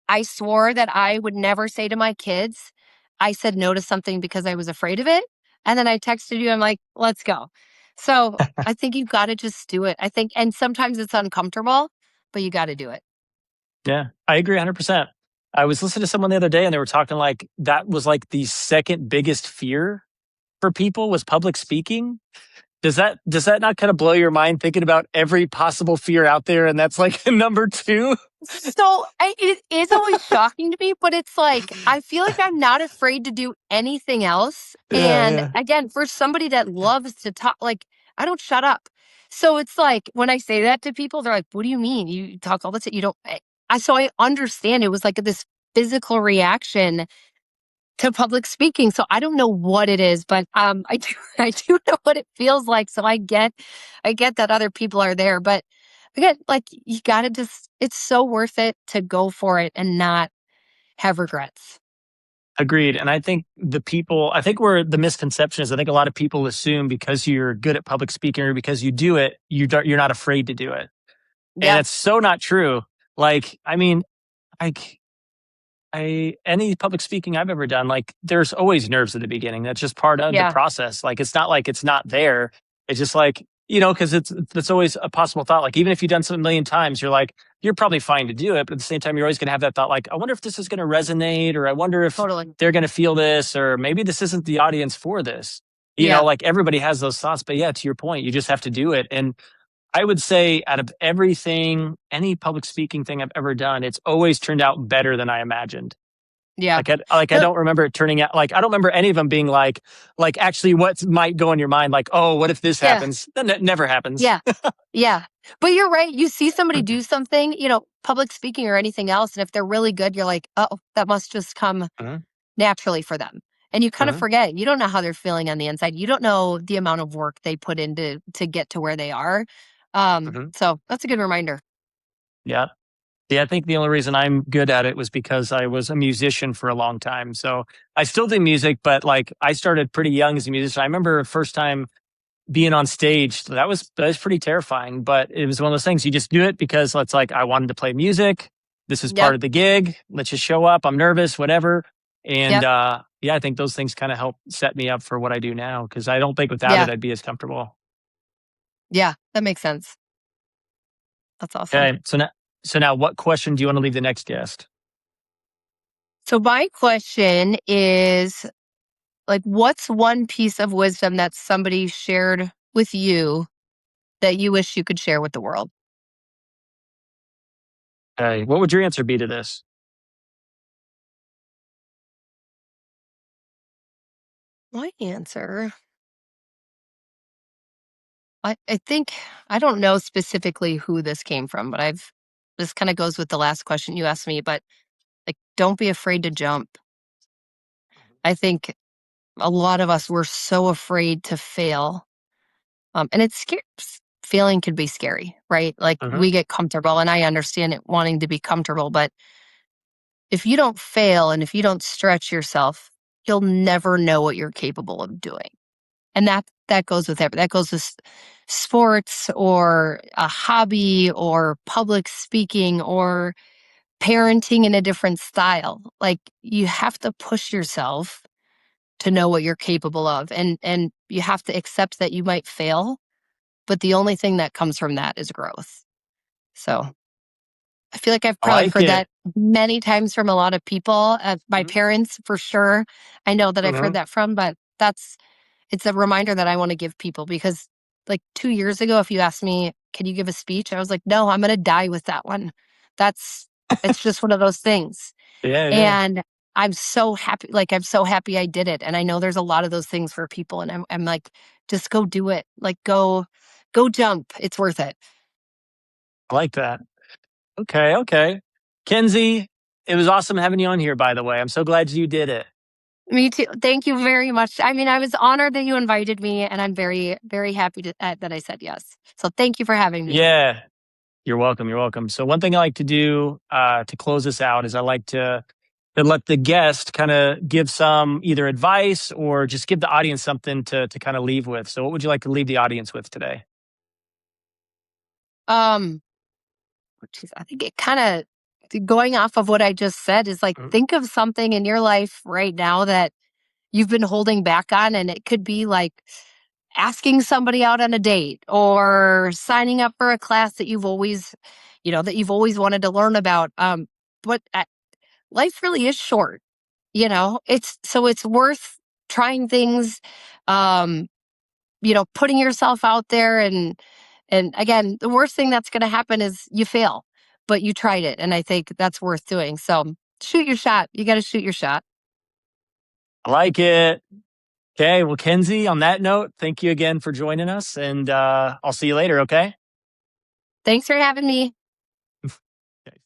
I swore that I would never say to my kids, I said no to something because I was afraid of it. And then I texted you, I'm like, let's go. So I think you've got to just do it. I think, and sometimes it's uncomfortable, but you got to do it. Yeah, I agree 100%. I was listening to someone the other day and they were talking like that was like the second biggest fear for people was public speaking. Does that not kind of blow your mind thinking about every possible fear out there and that's like number 2? So it is always shocking to me, but it's like, I feel like I'm not afraid to do anything else. Yeah, And yeah. again, for somebody that loves to talk, like, I don't shut up. So it's like, when I say that to people, they're like, what do you mean? You talk all the time. You don't, so I understand it was like this physical reaction to public speaking. So I don't know what it is, but I do I do know what it feels like. So I get that other people are there, but again, like, you got to just, it's so worth it to go for it and not have regrets. Agreed. And I think where the misconception is, I think a lot of people assume because you're good at public speaking or because you do it, you're not afraid to do it. And Yeah. it's so not true. Like, I mean, like any public speaking I've ever done, like there's always nerves at the beginning. That's just part of the Yeah, process. Like it's not like it's not there. It's just like, because it's always a possible thought. Like even if you've done something a million times, you're like, you're probably fine to do it. But at the same time, you're always gonna have that thought, like, I wonder if this is gonna resonate, or I wonder if totally. they're gonna feel this, or maybe this isn't the audience for this. Yeah, Like everybody has those thoughts, but yeah, to your point, you just have to do it. And I would say out of everything, any public speaking thing I've ever done, it's always turned out better than I imagined. yeah. I No, don't remember it turning out like I don't remember any of them being like actually what might go in your mind like, oh, what if this yeah, happens? Then it never happens. yeah, yeah. But you're right. You see somebody do something, public speaking or anything else, and if they're really good, you're like, oh, that must just come Mhm, naturally for them. And you kind of mhm, forget. You don't know how they're feeling on the inside. You don't know the amount of work they put into to get to where they are. mhm. So that's a good reminder. Yeah. Yeah, I think the only reason I'm good at it was because I was a musician for a long time. So I still do music, but like I started pretty young as a musician. I remember the first time being on stage, that was pretty terrifying, but it was one of those things you just do it because it's like I wanted to play music. This is part Yep. of the gig. Let's just show up. I'm nervous, whatever. And Yep. yeah, I think those things kind of help set me up for what I do now because I don't think without it Yeah. I'd be as comfortable. Yeah. That makes sense. That's awesome. Okay, so now what question do you want to leave the next guest? So my question is like, what's one piece of wisdom that somebody shared with you that you wish you could share with the world? Okay, what would your answer be to this? My answer, I think, I don't know specifically who this came from, but this kind of goes with the last question you asked me, but like, don't be afraid to jump. I think a lot of us were so afraid to fail. And it's scary. Failing can be scary, right? Like Hmm. we get comfortable, and I understand it wanting to be comfortable, but if you don't fail and if you don't stretch yourself, you'll never know what you're capable of doing. And that goes with everything. That goes with sports or a hobby or public speaking or parenting in a different style. Like you have to push yourself to know what you're capable of, and you have to accept that you might fail, but the only thing that comes from that is growth. So I feel like I've I probably like heard it. that many times from a lot of people. My Hmm. parents, for sure. I know that I've heard Hmm. that from, but it's a reminder that I want to give people because, like 2 years ago, if you asked me, "Can you give a speech?" I was like, "No, I'm going to die with that one." That's it's just one of those things, Yeah, yeah. and I'm so happy. Like I'm so happy I did it, and I know there's a lot of those things for people, and I'm like, just go do it. Like go jump. It's worth it. I like that. Okay, okay. Kenzie, it was awesome having you on here, by the way. I'm so glad you did it. Me too. Thank you very much. I mean, I was honored that you invited me, and I'm very, very happy that I said yes. So thank you for having me. Yeah, you're welcome. You're welcome. So one thing I like to do to close this out is I like to let the guest kind of give some either advice or just give the audience something to kind of leave with. So what would you like to leave the audience with today? Um, I think it kind of going off of what I just said is like Mhm. think of something in your life right now that you've been holding back on, and it could be like asking somebody out on a date or signing up for a class that you've always wanted to learn about. But life really is short. It's worth trying things, um, putting yourself out there, and again, the worst thing that's going to happen is you fail, but you tried it, and I think that's worth doing. So shoot your shot. You got to shoot your shot. I like it. Okay. Well, Kenzie, on that note, thank you again for joining us and I'll see you later. Okay. Thanks for having me. Okay.